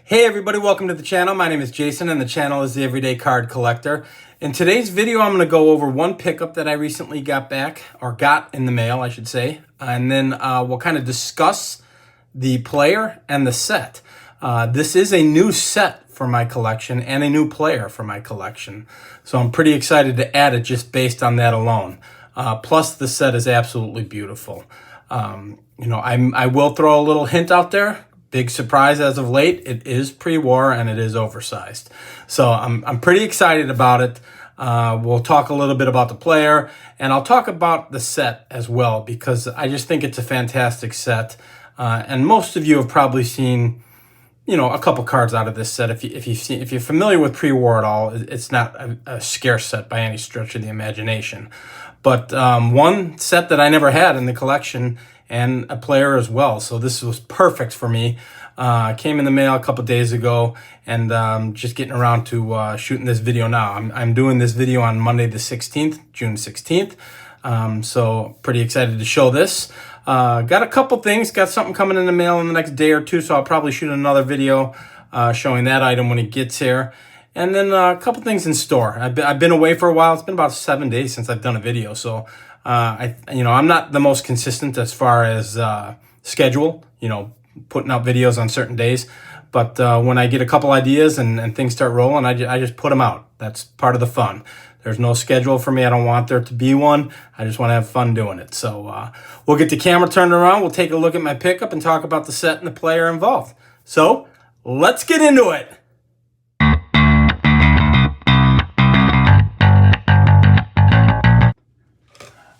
Hey everybody, welcome to the channel. My name is Jason and the channel is The Everyday Card Collector. In today's video, I'm going to go over one pickup that I recently got back, or got in the mail, I should say. And then we'll kind of discuss the player and the set. This is a new set for my collection and a new player for my collection. So I'm pretty excited to add it just based on that alone. Plus the set is absolutely beautiful. I will throw a little hint out there. Big surprise as of late, it is pre-war and it is oversized. So I'm pretty excited about it. We'll talk a little bit about the player and I'll talk about the set as well because I just think it's a fantastic set. And most of you have probably seen, a couple cards out of this set. If you're familiar with pre-war at all, it's not a scarce set by any stretch of the imagination. But one set that I never had in the collection and a player as well. So this was perfect for me. Came in the mail a couple days ago and just getting around to shooting this video now. I'm doing this video on Monday the 16th, June 16th. So pretty excited to show this. Got a couple things, got something coming in the mail in the next day or two, so I'll probably shoot another video showing that item when it gets here. And then a couple things in store. I've been away for a while. It's been about 7 days since I've done a video, so I'm not the most consistent as far as schedule, putting out videos on certain days. But when I get a couple ideas and things start rolling, I just put them out. That's part of the fun. There's no schedule for me. I don't want there to be one. I just want to have fun doing it. So we'll get the camera turned around. We'll take a look at my pickup and talk about the set and the player involved. So let's get into it.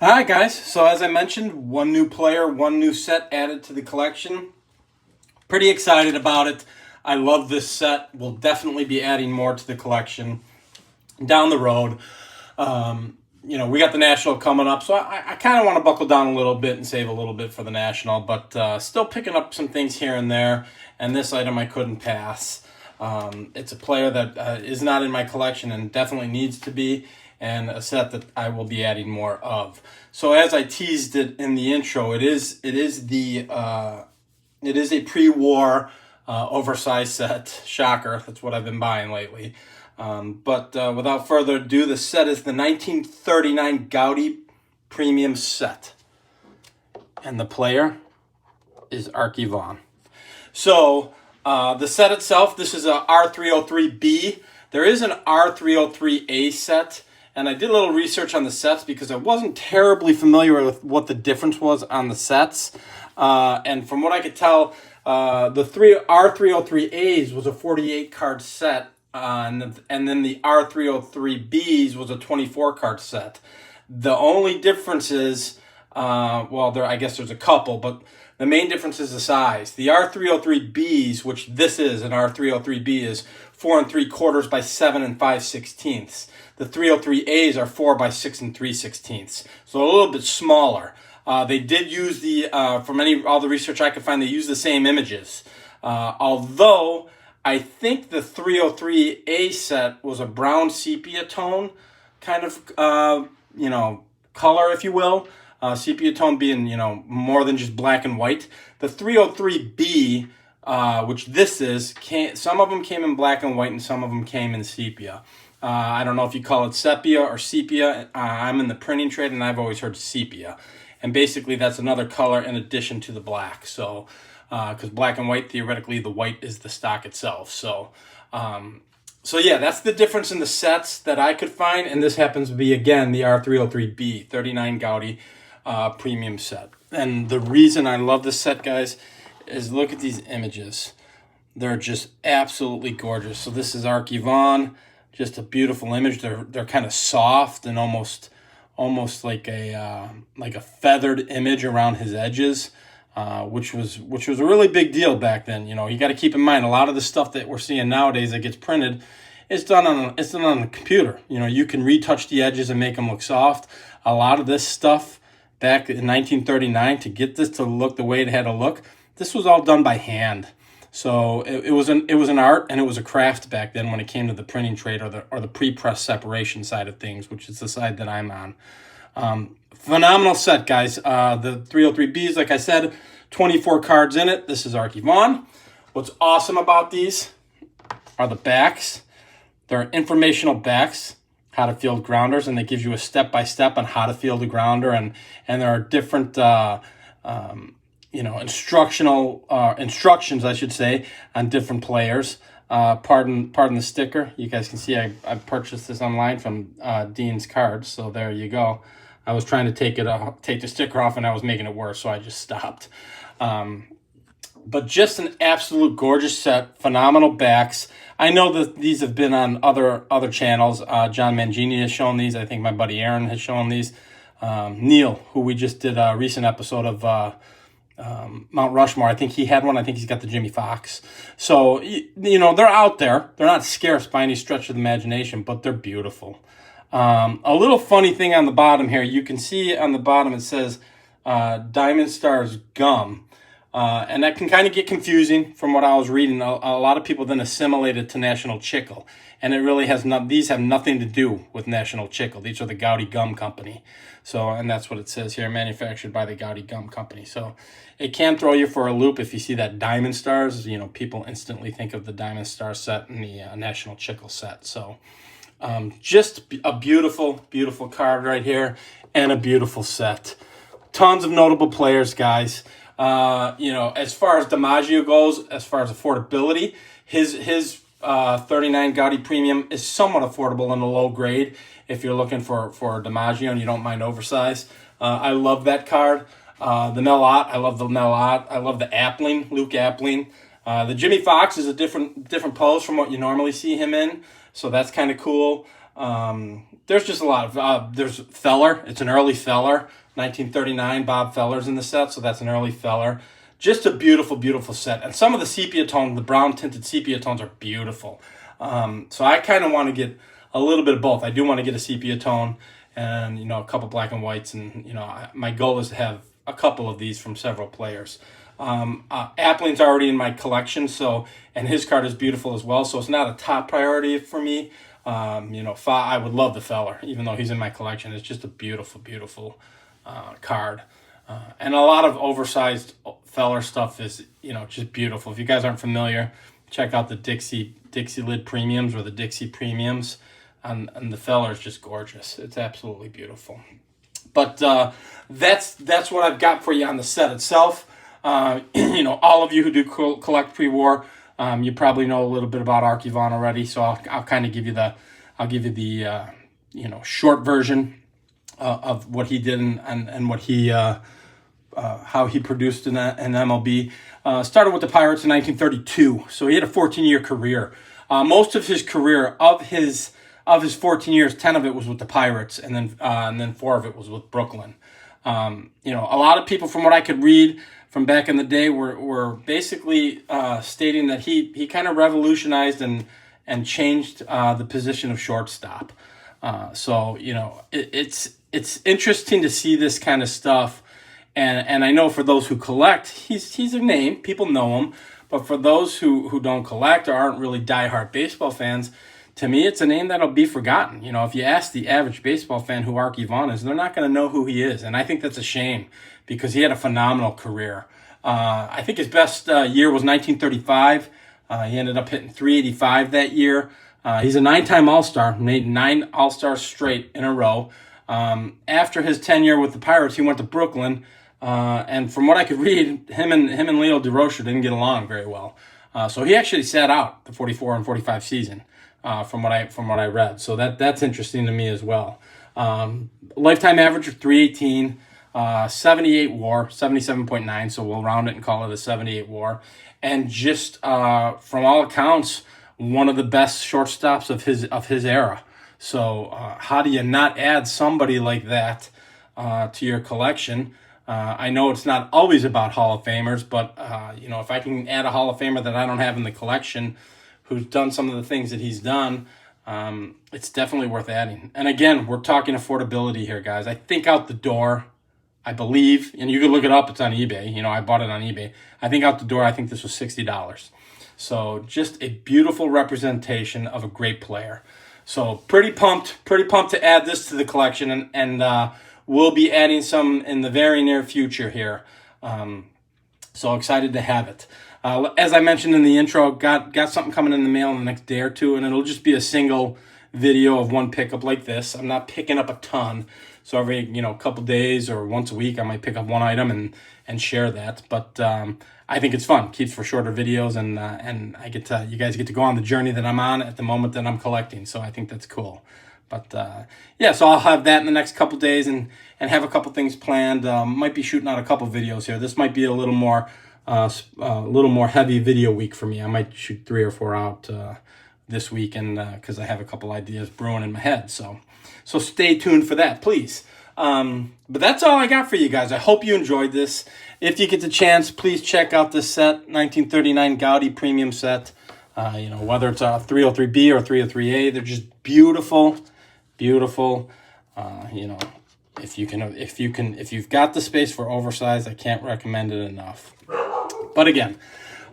Alright guys, so as I mentioned, one new player, one new set added to the collection. Pretty excited about it. I love this set. We'll definitely be adding more to the collection down the road. We got the National coming up, so I kind of want to buckle down a little bit and save a little bit for the National, but still picking up some things here and there, and this item I couldn't pass. It's a player that is not in my collection and definitely needs to be, and a set that I will be adding more of. So as I teased it in the intro, it is a pre-war oversized set. Shocker, that's what I've been buying lately. But without further ado, the set is the 1939 Goudey Premium Set. And the player is Arky Vaughan. So the set itself, this is a R303B. There is an R303A set. And I did a little research on the sets because I wasn't terribly familiar with what the difference was on the sets. And from what I could tell, the R303As was a 48 card set, and then the R303Bs was a 24 card set. The only difference is, I guess there's a couple, but the main difference is the size. The R303Bs, which this is an R303B, is 4 3/4 by 7 5/16. The 303As are 4 by 6 3/16. So a little bit smaller. They did use from all the research I could find, they used the same images. Although I think the 303A set was a brown sepia tone kind of, color, if you will. Sepia tone being, more than just black and white. The 303B, which this is, some of them came in black and white and some of them came in sepia. I don't know if you call it sepia or sepia. I'm in the printing trade and I've always heard sepia. And basically that's another color in addition to the black. So, because black and white, theoretically the white is the stock itself. So yeah, that's the difference in the sets that I could find. And this happens to be, again, the R303B, 39 Goudey Premium Set. And the reason I love this set, guys, is look at these images. They're just absolutely gorgeous. So this is Arky Vaughan, just a beautiful image. They're kind of soft and almost like a feathered image around his edges, which was a really big deal back then. You got to keep in mind a lot of the stuff that we're seeing nowadays that gets printed, it's done on a computer. You can retouch the edges and make them look soft. A lot of this stuff back in 1939, to get this to look the way it had to look, this was all done by hand. So it was an art and it was a craft back then when it came to the printing trade or the pre-press separation side of things, which is the side that I'm on. Phenomenal set, guys. The 303Bs, like I said, 24 cards in it. This is Arky Vaughan. What's awesome about these are the backs. They're informational backs, how to field grounders, and it gives you a step-by-step on how to field a grounder, and there are different instructions, I should say, on different players. Pardon the sticker. You guys can see I purchased this online from Dean's Cards, so there you go. I was trying to take the sticker off, and I was making it worse, so I just stopped. But just an absolute gorgeous set, phenomenal backs. I know that these have been on other channels. John Mangini has shown these. I think my buddy Aaron has shown these. Neil, who we just did a recent episode of Mount Rushmore, I think he had one. I think he's got the Jimmy Fox. So, they're out there. They're not scarce by any stretch of the imagination, but they're beautiful. A little funny thing on the bottom here. You can see on the bottom it says Diamond Stars Gum. And that can kind of get confusing from what I was reading. A lot of people then assimilate it to National Chicle. And it really has these have nothing to do with National Chicle. These are the Goudy Gum Company. So, and that's what it says here, manufactured by the Goudy Gum Company. So it can throw you for a loop if you see that Diamond Stars. People instantly think of the Diamond Star set and the National Chicle set. So just a beautiful, beautiful card right here and a beautiful set. Tons of notable players, guys. As far as DiMaggio goes, as far as affordability, his 39 Goudy Premium is somewhat affordable in the low grade if you're looking for DiMaggio and you don't mind oversize. I love that card. The Mel Ott, I love the Mel Ott. I love the Appling, Luke Appling. The Jimmy Fox is a different pose from what you normally see him in, so that's kind of cool. There's just a lot of there's Feller. It's an early Feller. 1939, Bob Feller's in the set, so that's an early Feller. Just a beautiful, beautiful set. And some of the sepia tone, the brown tinted sepia tones are beautiful. So I kind of want to get a little bit of both. I do want to get a sepia tone and, a couple black and whites. And, my goal is to have a couple of these from several players. Appling's already in my collection, and his card is beautiful as well. So it's not a top priority for me. I would love the Feller, even though he's in my collection. It's just a beautiful, beautiful card. And a lot of oversized Feller stuff is, just beautiful. If you guys aren't familiar, check out the Dixie Lid Premiums or the Dixie Premiums. And the Feller is just gorgeous. It's absolutely beautiful. But that's what I've got for you on the set itself. All of you who do collect pre-war, you probably know a little bit about Archivon already. So I'll kind of give you the short version of what he did and what he how he produced an MLB. Started with the Pirates in 1932, so he had a 14-year career. Most of his career, of his 14 years, 10 of it was with the Pirates, and then 4 of it was with Brooklyn. A lot of people, from what I could read from back in the day, were basically stating that he kind of revolutionized and changed the position of shortstop. It's interesting to see this kind of stuff. And I know for those who collect, he's a name. People know him. But for those who don't collect or aren't really diehard baseball fans, to me, it's a name that'll be forgotten. If you ask the average baseball fan who Archivon is, they're not going to know who he is. And I think that's a shame because he had a phenomenal career. I think his best year was 1935. He ended up hitting .385 that year. He's a 9-time All-Star, made 9 All-Stars straight in a row. After his tenure with the Pirates, he went to Brooklyn. And from what I could read, him and Leo DeRocher didn't get along very well. So he actually sat out the 44 and 45 season, from what I read. So that's interesting to me as well. Lifetime average of .318, 78 WAR, 77.9. So we'll round it and call it a 78 WAR. And just from all accounts, one of the best shortstops of his era. So how do you not add somebody like that to your collection? I know it's not always about Hall of Famers, but if I can add a Hall of Famer that I don't have in the collection who's done some of the things that he's done, it's definitely worth adding. And again, we're talking affordability here, guys. I think out the door, I believe, and you can look it up, it's on eBay. I bought it on eBay. I think out the door, I think this was $60. So just a beautiful representation of a great player. So pretty pumped to add this to the collection, and we'll be adding some in the very near future here. So excited to have it. As I mentioned in the intro, got something coming in the mail in the next day or two, and it'll just be a single video of one pickup like this. I'm not picking up a ton, so every couple days or once a week I might pick up one item and share that. But I think it's fun. Keeps for shorter videos, and you guys get to go on the journey that I'm on at the moment that I'm collecting. So I think that's cool. But yeah, so I'll have that in the next couple days and have a couple things planned. Might be shooting out a couple videos here. This might be a little more heavy video week for me. I might shoot 3 or 4 out this week, and because I have a couple ideas brewing in my head. So stay tuned for that, please. But that's all I got for you guys. I hope you enjoyed this. If you get the chance, please check out this set, 1939 Gaudi Premium set. Whether it's a 303B or 303A, they're just beautiful. If you've got the space for oversized, I can't recommend it enough. But again,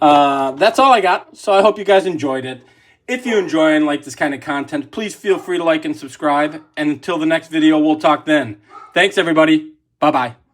that's all I got. So I hope you guys enjoyed it. If you enjoy and like this kind of content, please feel free to like and subscribe. And until the next video, we'll talk then. Thanks, everybody. Bye-bye.